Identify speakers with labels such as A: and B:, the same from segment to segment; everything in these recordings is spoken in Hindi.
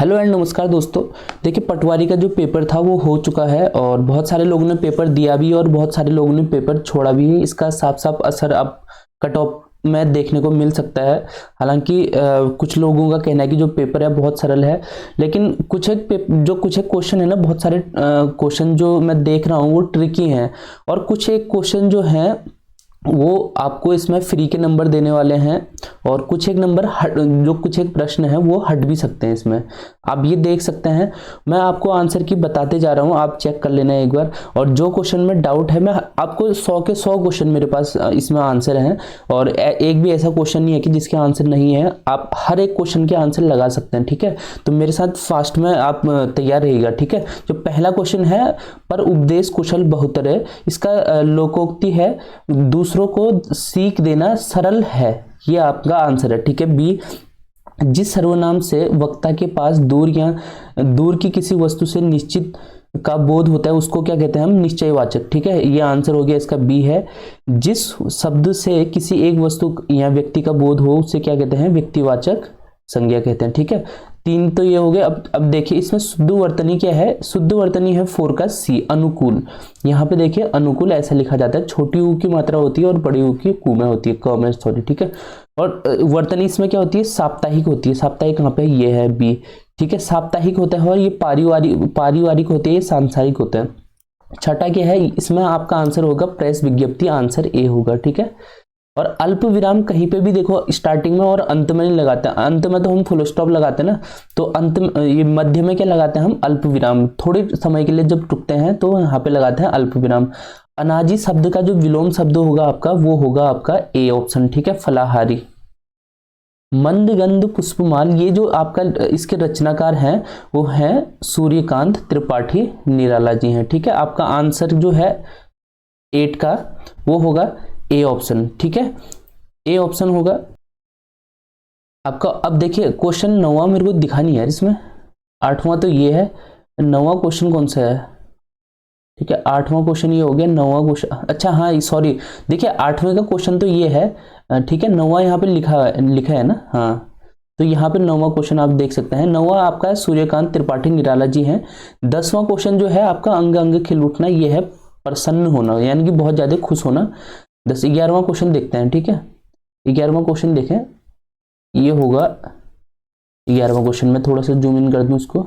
A: हेलो एंड नमस्कार दोस्तों। देखिए, पटवारी का जो पेपर था वो हो चुका है और बहुत सारे लोगों ने पेपर दिया भी और बहुत सारे लोगों ने पेपर छोड़ा भी है। इसका साफ साफ असर अब कट ऑफ में देखने को मिल सकता है। हालांकि कुछ लोगों का कहना है कि जो पेपर है बहुत सरल है, लेकिन कुछ एक क्वेश्चन है ना, बहुत सारे क्वेश्चन जो मैं देख रहा हूँ वो ट्रिकी हैं और कुछ एक क्वेश्चन जो हैं वो आपको इसमें फ्री के नंबर देने वाले हैं और कुछ एक नंबर कुछ एक प्रश्न है वो हट भी सकते हैं इसमें। आप ये देख सकते हैं, मैं आपको आंसर की बताते जा रहा हूँ, आप चेक कर लेना एक बार। और जो क्वेश्चन में डाउट है, मैं आपको 100 के 100 क्वेश्चन मेरे पास इसमें आंसर हैं और एक भी ऐसा क्वेश्चन नहीं है कि जिसके आंसर नहीं है। आप हर एक क्वेश्चन के आंसर लगा सकते हैं, ठीक है। तो मेरे साथ फास्ट में आप तैयार रहिएगा, ठीक है। जो पहला क्वेश्चन है, पर उपदेश कुशल बहुतर है, इसका लोकोक्ति है, दूसरों को सीख देना सरल है, ये आपका आंसर है, ठीक है। बी, जिस सर्वनाम से वक्ता के पास दूर या दूर की किसी वस्तु से निश्चित का बोध होता है उसको क्या कहते हैं हम? निश्चयवाचक, ठीक है। ये आंसर हो गया इसका बी है। जिस शब्द से किसी एक वस्तु या व्यक्ति का बोध हो उसे क्या कहते हैं? व्यक्तिवाचक संज्ञा कहते हैं, ठीक है। 3 तो ये हो गए। अब देखिए इसमें शुद्ध वर्तनी क्या है? शुद्ध वर्तनी है 4 का सी, अनुकूल। यहाँ पे देखिए अनुकूल ऐसा लिखा जाता है, छोटी ऊ की मात्रा होती है और बड़ी ऊ की कू में होती है, क में, सॉरी, ठीक है। और वर्तनी इसमें क्या होती है? साप्ताहिक होती है। साप्ताहिक कहाँ पे? ये है बी, ठीक है। साप्ताहिक होता है और ये पारिवारिक होते हैं, ये सांसारिक होता है। छठा क्या है? इसमें आपका आंसर होगा प्रेस विज्ञप्ति, आंसर ए होगा, ठीक है। और अल्प विराम कहीं पे भी देखो स्टार्टिंग में और अंत में नहीं लगाते हैं। अंत में तो हम फुल स्टॉप लगाते हैं ना, तो अंत में, ये मध्य में क्या लगाते हैं हम? अल्प विराम। थोड़े समय के लिए जब रुकते हैं तो यहाँ पे लगाते हैं अल्प विराम। अनाजी शब्द का जो विलोम शब्द होगा आपका, वो होगा आपका ए ऑप्शन, ठीक है, फलाहारी। मंदगंध पुष्पमाल, ये जो आपका इसके रचनाकार हैं वो हैं सूर्यकांत त्रिपाठी निराला जी हैं, ठीक है। आपका आंसर जो है 8 का वो होगा ए ऑप्शन, ठीक है, ए ऑप्शन होगा आपका। अब देखिए क्वेश्चन 9वां मेरे को दिखा नहीं है इसमें, 8वां तो ये है, 9वां क्वेश्चन कौन सा है? ठीक है, 8वां क्वेश्चन ये हो गया। 9वां क्वेश्चन, अच्छा हाँ सॉरी, देखिए 8वें का क्वेश्चन तो ये है, ठीक है। 9वां यहाँ पे लिखा है ना, हाँ। तो यहाँ पे 9वां क्वेश्चन आप देख सकते हैं। 9वां आपका है सूर्यकांत त्रिपाठी निराला जी हैं। 10वां क्वेश्चन जो है आपका अंग अंग खिल उठना, ये है प्रसन्न होना, यानी कि बहुत ज्यादा खुश होना। 11वां क्वेश्चन देखते हैं, ठीक है। 11वां क्वेश्चन देखें, ये होगा 11वां क्वेश्चन। में थोड़ा सा जूम इन कर दूं इसको।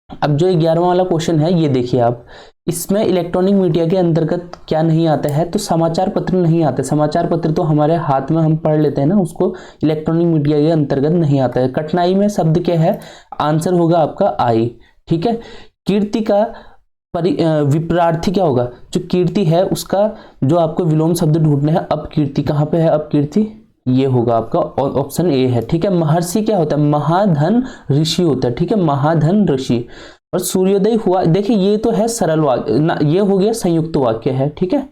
A: अब जो 11वां वाला क्वेश्चन है ये देखिए आप, इसमें इलेक्ट्रॉनिक मीडिया के अंतर्गत क्या नहीं आता है? तो समाचार पत्र नहीं आते। समाचार पत्र तो हमारे हाथ में हम पढ़ लेते हैं ना, उसको इलेक्ट्रॉनिक मीडिया के अंतर्गत नहीं आता है। कठिनाई में शब्द क्या है? आंसर होगा आपका आई, ठीक है। कीर्ति का विपरार्थी क्या होगा? जो कीर्ति है उसका जो आपको विलोम शब्द ढूंढना है। अब कीर्ति कहाँ पे है? अब कीर्ति ये होगा आपका ऑप्शन ए है, ठीक है। महर्षि क्या होता है? महाधन ऋषि होता है, ठीक है, महाधन ऋषि। और सूर्योदय हुआ, देखिए ये तो है सरल वाक्य ना, ये हो गया संयुक्त वाक्य है, ठीक है,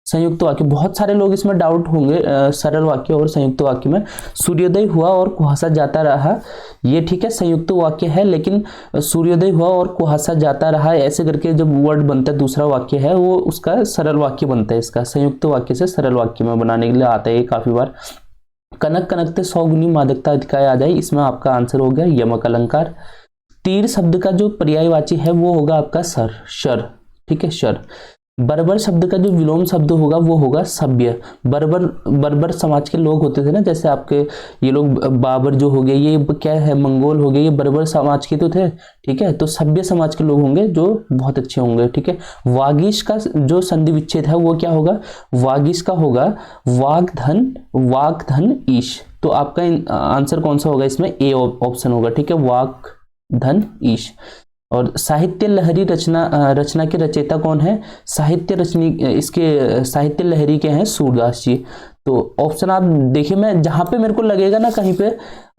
A: संयुक्त वाक्य। बहुत सारे लोग इसमें डाउट होंगे सरल वाक्य और संयुक्त वाक्य में। सूर्योदय हुआ और कुहासा जाता रहा, ये ठीक है संयुक्त वाक्य है, लेकिन सूर्योदय हुआ और कुहासा जाता रहा ऐसे करके जब वर्ड बनता है, दूसरा वाक्य है वो उसका सरल वाक्य बनता है। इसका संयुक्त वाक्य से सरल वाक्य में बनाने के लिए आता है ये काफी बार। कनक कनकते 100 गुनी मादकता अधिकाय आ जाए, इसमें आपका आंसर हो गया यमक अलंकार। तीर शब्द का जो पर्यायवाची है वो होगा आपका शर, ठीक है, शर। बर्बर शब्द का जो विलोम शब्द होगा वो होगा सभ्य। बर्बर समाज के लोग होते थे ना, जैसे आपके ये लोग बाबर जो हो गए, ये क्या है, मंगोल हो गए, ये बर्बर समाज के तो थे, ठीक है। तो सभ्य समाज के लोग होंगे जो बहुत अच्छे होंगे, ठीक है। वागीश का जो संधि विच्छेद है वो क्या होगा? वागीश का होगा वाग्धन ईश। तो आपका आंसर कौन सा होगा इसमें? ए ऑप्शन होगा, ठीक है, वाग्धन ईश। और साहित्य लहरी रचना के रचयिता कौन है? इसके साहित्य लहरी के हैं सूरदास जी। तो ऑप्शन आप देखिए, मैं जहां पे मेरे को लगेगा ना कहीं पे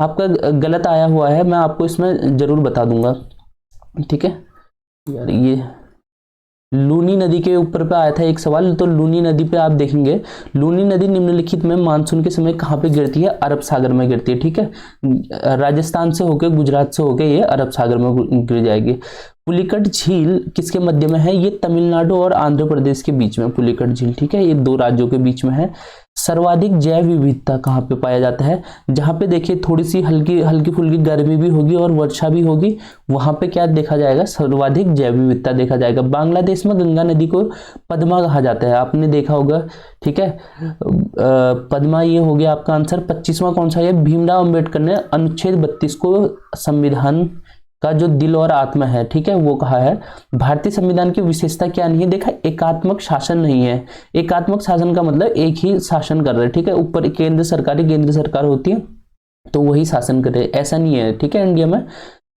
A: आपका गलत आया हुआ है, मैं आपको इसमें जरूर बता दूंगा, ठीक है। यार ये लूनी नदी के ऊपर पे आया था एक सवाल, तो लूनी नदी पे आप देखेंगे, लूनी नदी निम्नलिखित में मानसून के समय कहाँ पे गिरती है? अरब सागर में गिरती है, ठीक है। राजस्थान से होकर, गुजरात से होकर ये अरब सागर में गिर जाएगी। पुलिकट झील किसके मध्य में है? ये तमिलनाडु और आंध्र प्रदेश के बीच में पुलिकट झील, ठीक है, ये दो राज्यों के बीच में है। सर्वाधिक जैव विविधता कहाँ पे पाया जाता है? जहाँ पे देखिए थोड़ी सी हल्की फुल्की गर्मी भी होगी और वर्षा भी होगी, वहां पे क्या देखा जाएगा? सर्वाधिक जैव विविधता देखा जाएगा। बांग्लादेश में गंगा नदी को पद्मा कहा जाता है, आपने देखा होगा, ठीक है। पद्मा ये हो गया आपका आंसर। 25वां कौन सा है? भीमराव अंबेडकर ने अनुच्छेद 32 को संविधान का जो दिल और आत्मा है, ठीक है, वो कहा है। भारतीय संविधान की विशेषता क्या नहीं है? देखा, एकात्मक शासन नहीं है। एकात्मक शासन का मतलब एक ही शासन कर रहे हैं, ठीक है, ऊपर केंद्र सरकार होती है तो वही शासन करे, ऐसा नहीं है, ठीक है, इंडिया में।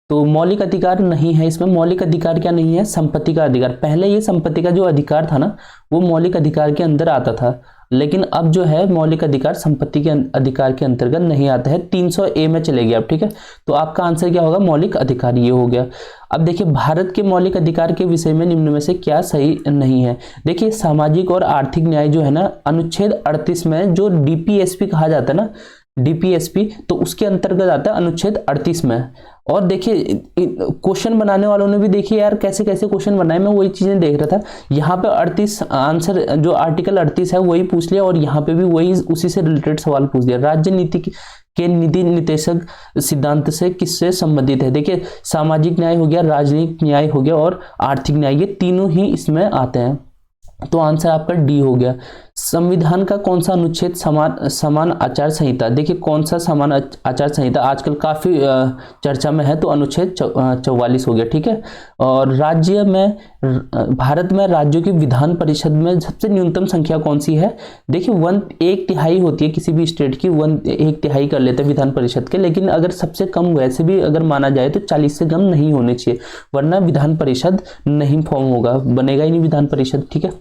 A: तो मौलिक अधिकार नहीं है इसमें। मौलिक अधिकार क्या नहीं है? संपत्ति का अधिकार। पहले ये संपत्ति का जो अधिकार था ना, वो मौलिक अधिकार के अंदर आता था, लेकिन अब जो है मौलिक अधिकार संपत्ति के अधिकार के अंतर्गत नहीं आता है। 300A में चले गए आप, ठीक है। तो आपका आंसर क्या होगा? मौलिक अधिकार, ये हो गया। अब देखिए, भारत के मौलिक अधिकार के विषय में निम्न में से क्या सही नहीं है? देखिए, सामाजिक और आर्थिक न्याय जो है ना, अनुच्छेद 38 में जो DPSP कहा जाता है ना, DPSP, तो उसके अंतर्गत आता है अनुच्छेद 38 में। और देखिए, क्वेश्चन बनाने वालों ने भी देखिए यार कैसे कैसे क्वेश्चन बनाए, मैं वही चीजें देख रहा था। यहाँ पे 38 आंसर, जो आर्टिकल 38 है वही पूछ लिया, और यहाँ पे भी वही उसी से रिलेटेड सवाल पूछ दिया। राज्य नीति के नीति निर्देशक सिद्धांत से किससे संबंधित है? देखिए, सामाजिक न्याय हो गया, राजनीतिक न्याय हो गया और आर्थिक न्याय, ये तीनों ही इसमें आते हैं। तो आंसर आपका डी हो गया। संविधान का कौन सा अनुच्छेद समान आचार संहिता? देखिए, कौन सा समान आचार संहिता आजकल काफी चर्चा में है, तो अनुच्छेद 44 हो गया, ठीक है। और राज्य में, भारत में राज्यों की विधान परिषद में सबसे न्यूनतम संख्या कौन सी है? देखिए, 1/3 होती है किसी भी स्टेट की, 1/3 कर लेते हैं विधान परिषद के, लेकिन अगर सबसे कम वैसे भी अगर माना जाए तो 40 से कम नहीं होने चाहिए, वरना विधान परिषद नहीं फॉर्म होगा, बनेगा ही नहीं विधान परिषद, ठीक है।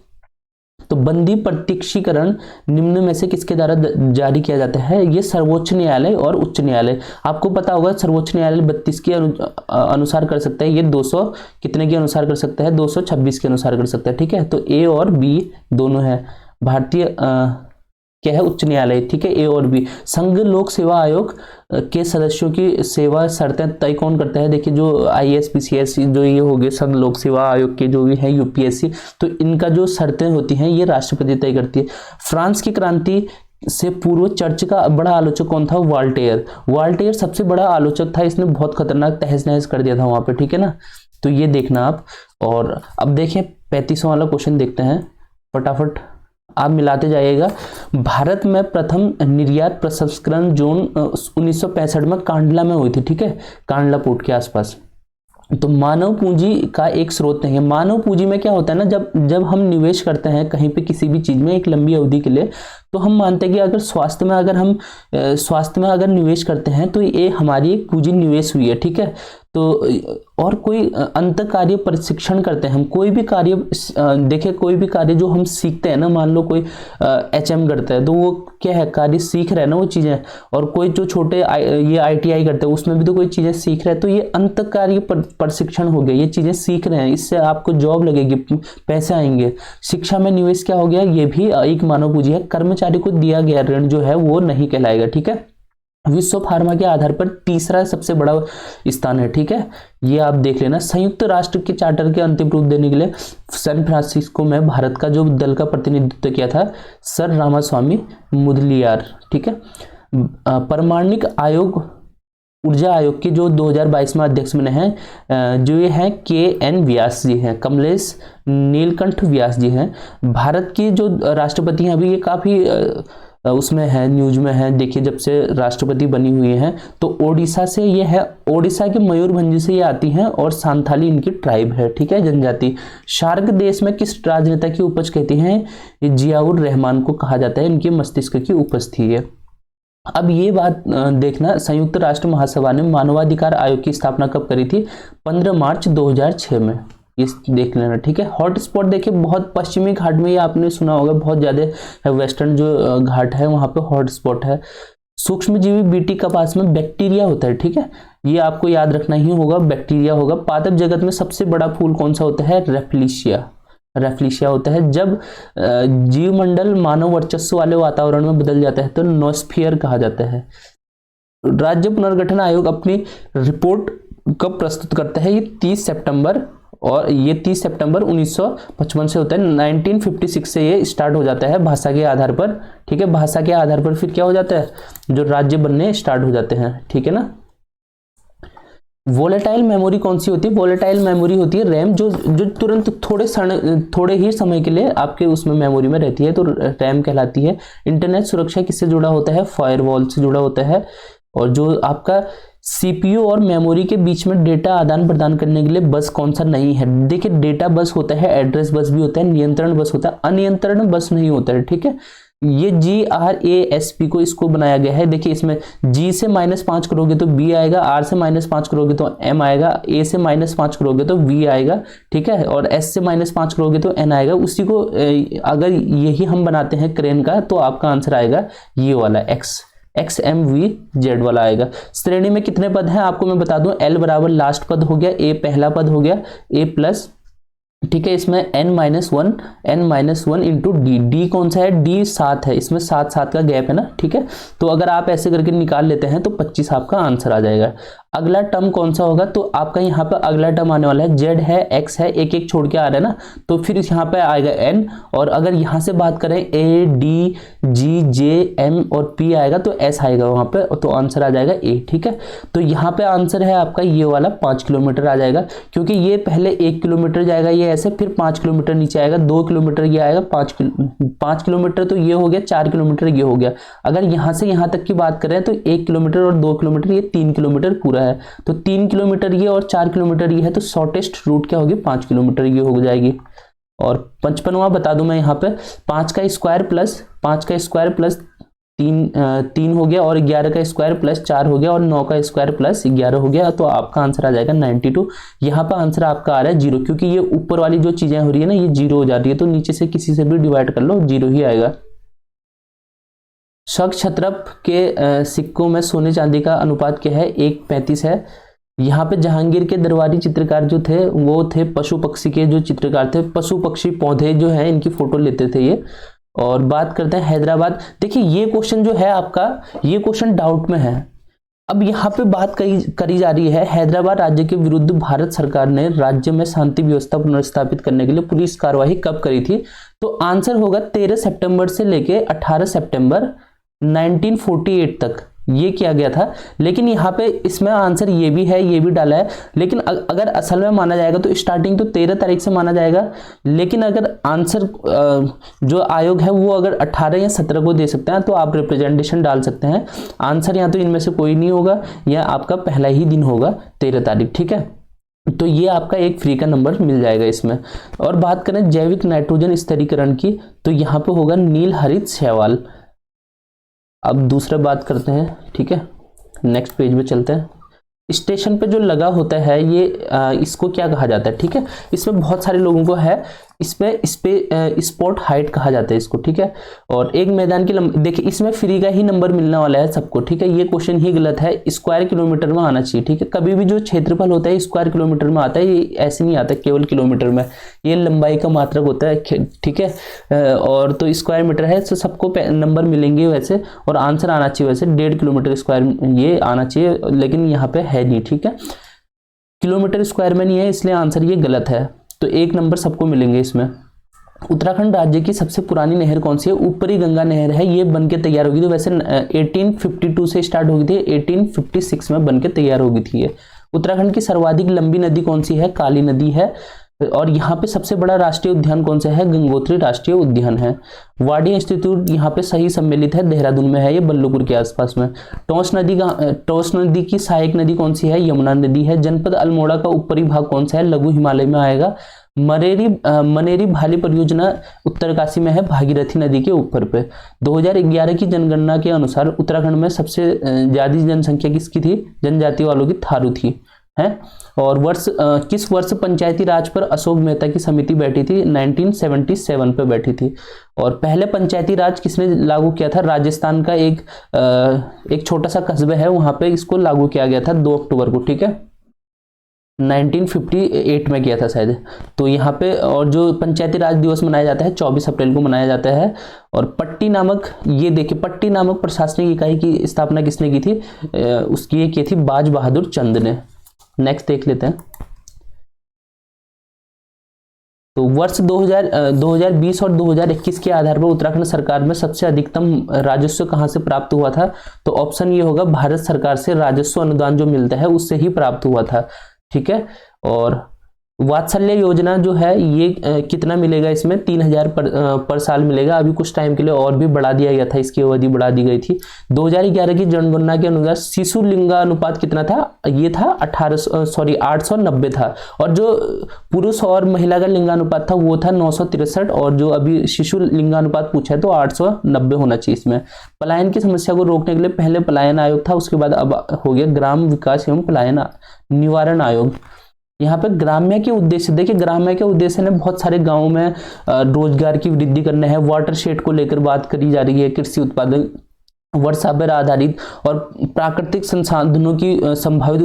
A: तो बंदी प्रत्यक्षीकरण निम्न में से किसके द्वारा जारी किया जाता है? ये सर्वोच्च न्यायालय और उच्च न्यायालय। आपको पता होगा सर्वोच्च न्यायालय 32 के अनुसार कर सकता है, ये 200 कितने के अनुसार कर सकता है? 226 के अनुसार कर सकता है, ठीक है। तो A और B दोनों है। भारतीय क्या है? उच्च न्यायालय, ठीक है, A और B। संघ लोक सेवा आयोग के सदस्यों की सेवा शर्तें तय कौन करता है? देखिए, जो IAS PCS जो ये हो गए संघ लोक सेवा आयोग के जो भी है UPSC, तो इनका जो शर्तें होती हैं ये राष्ट्रपति तय करती है। फ्रांस की क्रांति से पूर्व चर्च का बड़ा आलोचक कौन था? वाल्टेयर सबसे बड़ा आलोचक था, इसने बहुत खतरनाक तहस नहस कर दिया था वहां पे, ठीक है ना। तो ये देखना आप। और अब देखें 35वां वाला क्वेश्चन देखते हैं, फटाफट आप मिलाते जाइएगा। भारत में प्रथम निर्यात प्रसंस्करण जोन 1965 में कांडला में हुई थी, ठीक है, कांडला पोर्ट के आसपास। तो मानव पूंजी का एक स्रोत नहीं है। मानव पूंजी में क्या होता है ना, जब हम निवेश करते हैं कहीं पे किसी भी चीज में एक लंबी अवधि के लिए, तो हम मानते हैं कि अगर स्वास्थ्य में अगर निवेश करते हैं तो ये हमारी एक पूंजी निवेश हुई है, ठीक है। तो और कोई अंत कार्य प्रशिक्षण करते हैं हम, कोई भी कार्य देखिए, कोई भी कार्य जो हम सीखते हैं ना, मान लो कोई HM करता है तो वो क्या है? कार्य सीख रहे हैं ना वो चीजें। और कोई जो छोटे ये ITI करते हैं उसमें भी तो कोई चीजें सीख रहे हैं, तो ये अंत कार्य प्रशिक्षण हो गया, ये चीजें सीख रहे हैं, इससे आपको जॉब लगेगी, पैसे आएंगे। शिक्षा में निवेश क्या हो गया? ये भी एक मानव पूंजी है। कर्मचारी को दिया गया ऋण जो है वो नहीं कहलाएगा, ठीक है। विश्व फार्मा के आधार पर तीसरा सबसे बड़ा स्थान है, ठीक है, ये आप देख लेना। संयुक्त राष्ट्र के चार्टर के अंतिम रूप देने के लिए सैन फ्रांसिस्को में भारत का जो दल का प्रतिनिधित्व किया था सर रामास्वामी मुदलियार, ठीक है। परमाणु आयोग, ऊर्जा आयोग के जो 2022 में अध्यक्ष बने हैं जो ये हैं KN व्यास जी हैं, कमलेश नीलकंठ व्यास जी हैं। भारत की जो राष्ट्रपति हैं अभी ये काफी उसमें है, न्यूज में है, देखिए जब से राष्ट्रपति बनी हुई हैं, तो ओडिशा से ये है, ओडिशा के मयूरभंज से ये आती हैं और सांथाली इनकी ट्राइब है, ठीक है, जनजाति। सार्क देश में किस राजनेता की उपज कहती हैं? ये जियाउर रहमान को कहा जाता है, इनके मस्तिष्क की उपज थी ये। अब ये बात देखना, संयुक्त राष्ट्र महासभा ने मानवाधिकार आयोग की स्थापना कब करी थी? 15 मार्च 2006 में, ये देख लेना, ठीक है। हॉटस्पॉट देखिए, बहुत पश्चिमी घाट में, ये आपने सुना होगा, बहुत ज्यादा वेस्टर्न जो घाट है वहां पे हॉटस्पॉट है। सूक्ष्मजीवी बीटी कपास में बैक्टीरिया होता है, ठीक है, ये आपको याद रखना ही होगा, बैक्टीरिया होगा। पादप जगत में सबसे बड़ा फूल कौन सा होता है? रेफ्लिशिया होता है। जब जीवमंडल मानव वर्चस्व वाले वातावरण में बदल जाता है तो नोस्फियर कहा जाता है। राज्य पुनर्गठन आयोग अपनी रिपोर्ट कब प्रस्तुत करता है? ये 30 सितंबर, और ये 30 सितंबर 1955 से होता है। 1956 से ये स्टार्ट हो जाता है भाषा के आधार पर, ठीक है। भाषा के आधार पर फिर क्या हो जाता है, जो राज्य बनने स्टार्ट हो जाते हैं, ठीक है ना। वोलेटाइल मेमोरी कौन सी होती है? वोलेटाइल मेमोरी होती है रैम, जो तुरंत थोड़े ही समय के लिए आपके उसमें मेमोरी में रहती है, तो रैम कहलाती है। इंटरनेट सुरक्षा किससे जुड़ा होता है? फायरवॉल से जुड़ा होता है। और जो आपका सीपीयू और मेमोरी के बीच में डेटा आदान प्रदान करने के लिए बस कौन सा नहीं है? देखिए, डेटा बस होता है, एड्रेस बस भी होता है, नियंत्रण बस होता है, अनियंत्रण बस नहीं होता है, ठीक है। ये GRASP को इसको बनाया गया है। देखिए, इसमें G से -5 करोगे तो B आएगा, R से -5 करोगे तो M आएगा, A से -5 करोगे तो V आएगा, ठीक है, और S से -5 करोगे तो N आएगा। उसी को अगर यही हम बनाते हैं क्रेन का, तो आपका आंसर आएगा ये वाला XMVZ वाला आएगा। श्रेणी में कितने पद हैं आपको मैं बता दूं, L बराबर लास्ट पद हो गया, A पहला पद हो गया, A प्लस, ठीक है। इसमें n-1 इंटू डी कौन सा है? D 7 है, इसमें 7 का गैप है ना, ठीक है। तो अगर आप ऐसे करके निकाल लेते हैं तो 25 आपका आंसर आ जाएगा। अगला टर्म कौन सा होगा? तो आपका यहाँ पर अगला टर्म आने वाला है, Z है, X है, एक एक छोड़ के आ रहा है ना, तो फिर यहाँ पे आएगा N। और अगर यहाँ से बात करें A, D, G, J, M और P आएगा तो S आएगा वहाँ पे, तो आंसर आ जाएगा A, ठीक है। तो यहाँ पे आंसर है आपका ये वाला 5 किलोमीटर आ जाएगा, क्योंकि ये पहले 1 किलोमीटर जाएगा, ये ऐसे, फिर 5 किलोमीटर नीचे आएगा, 2 किलोमीटर ये आएगा, 5 किलोमीटर तो ये हो गया, 4 किलोमीटर ये हो गया। अगर यहाँ से यहाँ तक की बात करें तो 1 किलोमीटर और 2 किलोमीटर, ये 3 किलोमीटर पूरा है। तो 3 किलोमीटर ये और 4 किलोमीटर ये है, तो शॉर्टेस्ट रूट क्या होगी? 5 किलोमीटर ये हो जाएगी। और 55वां बता दूं मैं यहाँ पे, 5 का स्क्वायर प्लस 3 हो गया, और 11 का स्क्वायर प्लस 4 हो गया, और 9 का स्क्वायर प्लस 11 हो गया, तो आपका आंसर आ जाएगा 92। यहाँ पर आंसर आपका आ रहा है 0, क्योंकि ये ऊपर वाली जो चीजें हो रही है ना, ये 0 हो जाती है, तो नीचे से किसी से भी डिवाइड कर लो, 0 ही आएगा। शक क्षत्रप के सिक्कों में सोने चांदी का अनुपात क्या है? 1:35 है। यहाँ पे जहांगीर के दरबारी चित्रकार जो थे वो थे पशु पक्षी के जो चित्रकार थे, पशु पक्षी पौधे जो है इनकी फोटो लेते थे ये। और बात करते हैं हैदराबाद। देखिए, ये क्वेश्चन जो है आपका, ये क्वेश्चन डाउट में है। अब यहाँ पे बात करी जा रही है, हैदराबाद राज्य के विरुद्ध भारत सरकार ने राज्य में शांति व्यवस्था पुनर्स्थापित करने के लिए पुलिस कार्यवाही कब करी थी? तो आंसर होगा 13 सितंबर से लेके 18 सितंबर 1948 तक ये किया गया था। लेकिन यहाँ पे इसमें आंसर ये भी है, ये भी डाला है, लेकिन अगर असल में माना जाएगा तो स्टार्टिंग तो 13 तारीख से माना जाएगा। लेकिन अगर आंसर जो आयोग है वो अगर 18 या 17 को दे सकते हैं तो आप रिप्रेजेंटेशन डाल सकते हैं। आंसर यहाँ तो इनमें से कोई नहीं होगा, यह आपका पहला ही दिन होगा 13 तारीख, ठीक है। तो ये आपका एक फ्री का नंबर मिल जाएगा इसमें। और बात करें जैविक नाइट्रोजन स्थिरीकरण की, तो यहाँ पे होगा नील हरित शैवाल। अब दूसरा बात करते हैं, ठीक है, नेक्स्ट पेज पे चलते हैं। स्टेशन पे जो लगा होता है ये इसको क्या कहा जाता है? ठीक है, इसमें बहुत सारे लोगों को है, इस पे स्पॉट हाइट कहा जाता है इसको, ठीक है। और एक मैदान की लंबाई, देखिए इसमें फ्री का ही नंबर मिलने वाला है सबको, ठीक है। ये क्वेश्चन ही गलत है, स्क्वायर किलोमीटर में आना चाहिए, ठीक है। कभी भी जो क्षेत्रफल होता है स्क्वायर किलोमीटर में आता है, ये ऐसे नहीं आता केवल किलोमीटर में, ये लंबाई का मात्रक होता है, ठीक है। और तो स्क्वायर मीटर है तो सबको नंबर मिलेंगे वैसे, और आंसर आना चाहिए वैसे 1.5 किलोमीटर स्क्वायर ये आना चाहिए, लेकिन यहाँ पे है नहीं, ठीक है। किलोमीटर स्क्वायर में नहीं है, इसलिए आंसर ये गलत है, तो एक नंबर सबको मिलेंगे इसमें। उत्तराखंड राज्य की सबसे पुरानी नहर कौन सी है? ऊपरी गंगा नहर है, ये बनके तैयार होगी थी, वैसे 1852 से स्टार्ट होगी थी, 1856 में बनके तैयार होगी थी ये। उत्तराखंड की सर्वाधिक लंबी नदी कौन सी है? काली नदी है। और यहाँ पे सबसे बड़ा राष्ट्रीय उद्यान कौन सा है? गंगोत्री राष्ट्रीय उद्यान है। वाडी इंस्टीट्यूट यहाँ पे सही सम्मिलित है, देहरादून में है, ये बल्लभपुर के आसपास में। टोंस नदी की सहायक नदी कौन सी है? यमुना नदी है। जनपद अल्मोड़ा का ऊपरी भाग कौन सा है? लघु हिमालय में आएगा। मनेरी भाली परियोजना उत्तरकाशी में है, भागीरथी नदी के ऊपर पे। 2011 की जनगणना के अनुसार उत्तराखंड में सबसे ज्यादा जनसंख्या किसकी थी? जनजाति वालों की, थारू थी, है। और किस वर्ष पंचायती राज पर अशोक मेहता की समिति बैठी थी? 1977 पे बैठी थी। और पहले पंचायती राज किसने लागू किया था? राजस्थान का एक छोटा सा कस्बा है, वहां पे इसको लागू किया गया था 2 अक्टूबर को, ठीक है। 1958 में किया था शायद। तो यहाँ पे, और जो पंचायती राज दिवस मनाया जाता है 24 अप्रैल को मनाया जाता है। और पट्टी नामक, ये देखिए पट्टी नामक प्रशासनिक इकाई की स्थापना किसने की थी? उसकी ये की थी बाज बहादुर चंद ने। नेक्स्ट देख लेते हैं। तो वर्ष 2020 और 2021 के आधार पर उत्तराखंड सरकार में सबसे अधिकतम राजस्व कहां से प्राप्त हुआ था? तो ऑप्शन ये होगा, भारत सरकार से राजस्व अनुदान जो मिलता है उससे ही प्राप्त हुआ था। ठीक है। और वात्सल्य योजना जो है ये कितना मिलेगा इसमें? 3,000 पर साल मिलेगा। अभी कुछ टाइम के लिए और भी बढ़ा दिया गया था, इसकी अवधि बढ़ा दी गई थी। 2011 की जनगणना के अनुसार शिशु लिंगानुपात कितना था? ये था 890 था। और जो पुरुष और महिला का लिंगानुपात था वो था 963। और जो अभी शिशु लिंगानुपात पूछा है तो 890 होना चाहिए इसमें। पलायन की समस्या को रोकने के लिए पहले पलायन आयोग था, उसके बाद अब हो गया ग्राम विकास एवं पलायन निवारण आयोग। यहाँ पे ग्राम्य के उद्देश्य देखिए, ग्राम्य के उद्देश्य ने बहुत सारे गांवों में रोजगार की वृद्धि करना है। वाटर शेड को लेकर बात करी जा रही है, कृषि उत्पादन, वर्षा पर आधारित और प्राकृतिक संसाधनों की संभावित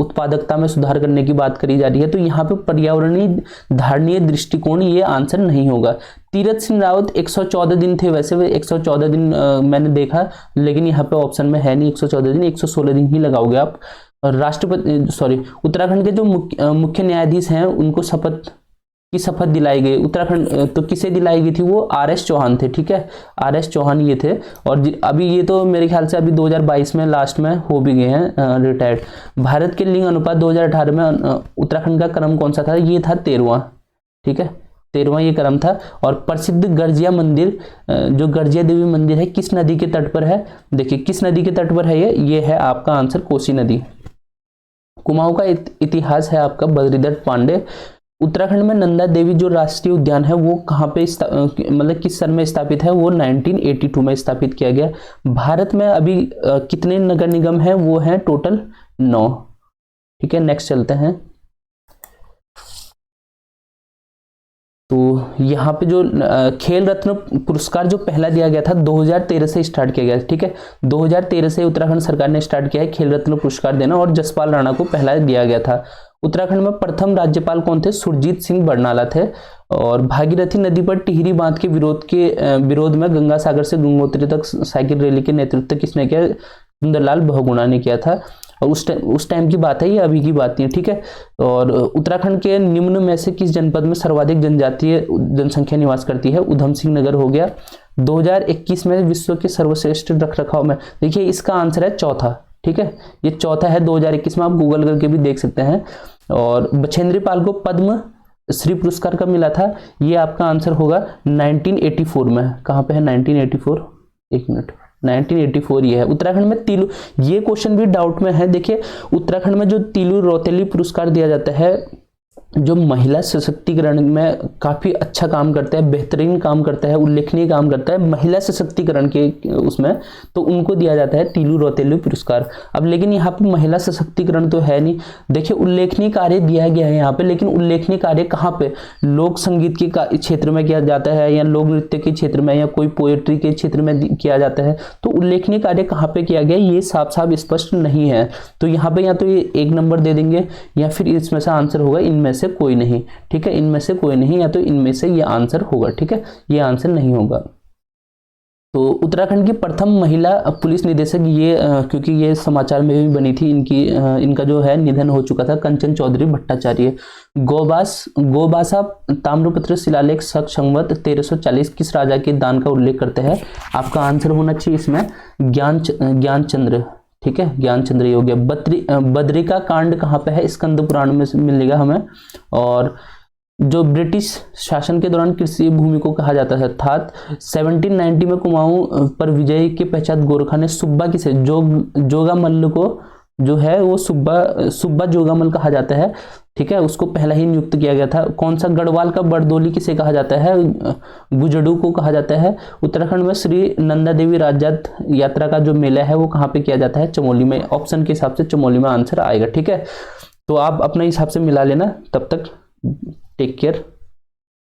A: उत्पादकता में सुधार करने की बात करी जा रही है। तो यहाँ पे पर्यावरणीय धारणीय दृष्टिकोण ये आंसर नहीं होगा। तीरथ सिंह रावत 114 दिन थे, वैसे वे 114 दिन मैंने देखा, लेकिन यहाँ पे ऑप्शन में है नहीं 114 दिन, 116 दिन ही लगाओगे आप। राष्ट्रपति उत्तराखंड के जो मुख्य न्यायाधीश हैं उनको शपथ दिलाई गई। उत्तराखंड तो किसे दिलाई गई थी? वो RS चौहान थे। ठीक है, RS चौहान ये थे। और अभी ये तो मेरे ख्याल से अभी 2022 में लास्ट में हो भी गए हैं रिटायर्ड। भारत के लिंग अनुपात 2018 में उत्तराखंड का क्रम कौन सा था? ये था 13वां। ठीक है, 13वां ये क्रम था। और प्रसिद्ध गर्जिया मंदिर, जो गर्जिया देवी मंदिर है, किस नदी के तट पर है? देखिए किस नदी के तट पर है ये है आपका आंसर कोसी नदी। कुमाऊं का इतिहास है आपका बद्रीदत्त पांडे। उत्तराखंड में नंदा देवी जो राष्ट्रीय उद्यान है वो कहाँ पे मतलब किस सन में स्थापित है? वो 1982 में स्थापित किया गया। भारत में अभी कितने नगर निगम हैं? वो हैं टोटल 9। ठीक है, नेक्स्ट चलते हैं। तो यहाँ पे जो खेल रत्न पुरस्कार जो पहला दिया गया था 2013 से स्टार्ट किया गया। ठीक है, 2013 से उत्तराखंड सरकार ने स्टार्ट किया है खेल रत्न पुरस्कार देना, और जसपाल राणा को पहला दिया गया था। उत्तराखंड में प्रथम राज्यपाल कौन थे? सुरजीत सिंह बरनाला थे। और भागीरथी नदी पर टिहरी बांध के विरोध में गंगा सागर से गंगोत्री तक साइकिल रैली के नेतृत्व किसने किया? सुंदरलाल बहुगुणा ने किया था। और उस टाइम की बात है, ये अभी की बात नहीं है। ठीक है। और उत्तराखंड के निम्न में से किस जनपद में सर्वाधिक जनजातीय जनसंख्या निवास करती है? उधम सिंह नगर हो गया। 2021 में विश्व के सर्वश्रेष्ठ रखरखाव में, देखिए इसका आंसर है चौथा। ठीक है, ये चौथा है 2021 में, आप गूगल करके भी देख सकते हैं। और बछेंद्री पाल को पद्म श्री पुरस्कार कब मिला था? ये आपका आंसर होगा 1984 में। कहाँ पे है 1984? एक मिनट, 1984 ये है। उत्तराखंड में तिलु, ये क्वेश्चन भी डाउट में है। देखिए उत्तराखंड में जो तिलु रौतेली पुरस्कार दिया जाता है, जो महिला सशक्तिकरण में काफी अच्छा काम करता है, बेहतरीन काम करता है, उल्लेखनीय काम करता है महिला सशक्तिकरण के उसमें, तो उनको दिया जाता है तिलु रौतेली पुरस्कार। अब लेकिन यहाँ पे महिला सशक्तिकरण तो है नहीं। देखिए उल्लेखनीय कार्य दिया गया है यहाँ पे, लेकिन उल्लेखनीय कार्य कहाँ पे? लोक संगीत के क्षेत्र में किया जाता है, या लोक नृत्य के क्षेत्र में, या कोई पोएट्री के क्षेत्र में किया जाता है। तो उल्लेखनीय कार्य कहाँ पे किया गया ये साफ साफ स्पष्ट नहीं है। तो यहाँ पे या तो ये 1 नंबर दे देंगे, या फिर इसमें से आंसर होगा इनमें से कोई नहीं। ठीक है, इनमें से कोई नहीं, या तो इनमें से ये आंसर होगा। ठीक है, ये आंसर नहीं होगा। तो उत्तराखंड की प्रथम महिला पुलिस निदेशक, ये क्योंकि ये समाचार में भी बनी थी, इनका जो है निधन हो चुका था, कंचन चौधरी भट्टाचार्य। गोबासा ताम्रपत्र शिलालेख शक संवत 1340 किस राजा के दान का उल्लेख करते हैं? आपका आंसर होना चाहिए इसमें ज्ञानचंद्र। ठीक है, ज्ञानचंद्र हो गया। बद्रिका कांड कहाँ पे है? स्कंद पुराण में मिलेगा हमें। और जो ब्रिटिश शासन के दौरान कृषि भूमि को कहा जाता है थात। 1790 में कुमाऊं पर विजय के पश्चात गोरखा ने सुब्बा किसे? जोगामल्ल को जो है वो सुब्बा जोगामल कहा जाता है। ठीक है, उसको पहला ही नियुक्त किया गया था। कौन सा? गढ़वाल का बरदोली किसे कहा जाता है? गुजडू को कहा जाता है। उत्तराखंड में श्री नंदा देवी राज्यात यात्रा का जो मेला है वो कहाँ पे किया जाता है? चमोली में। ऑप्शन के हिसाब से चमोली में आंसर आएगा। ठीक है, तो आप अपने हिसाब से मिला लेना। तब तक टेक केयर।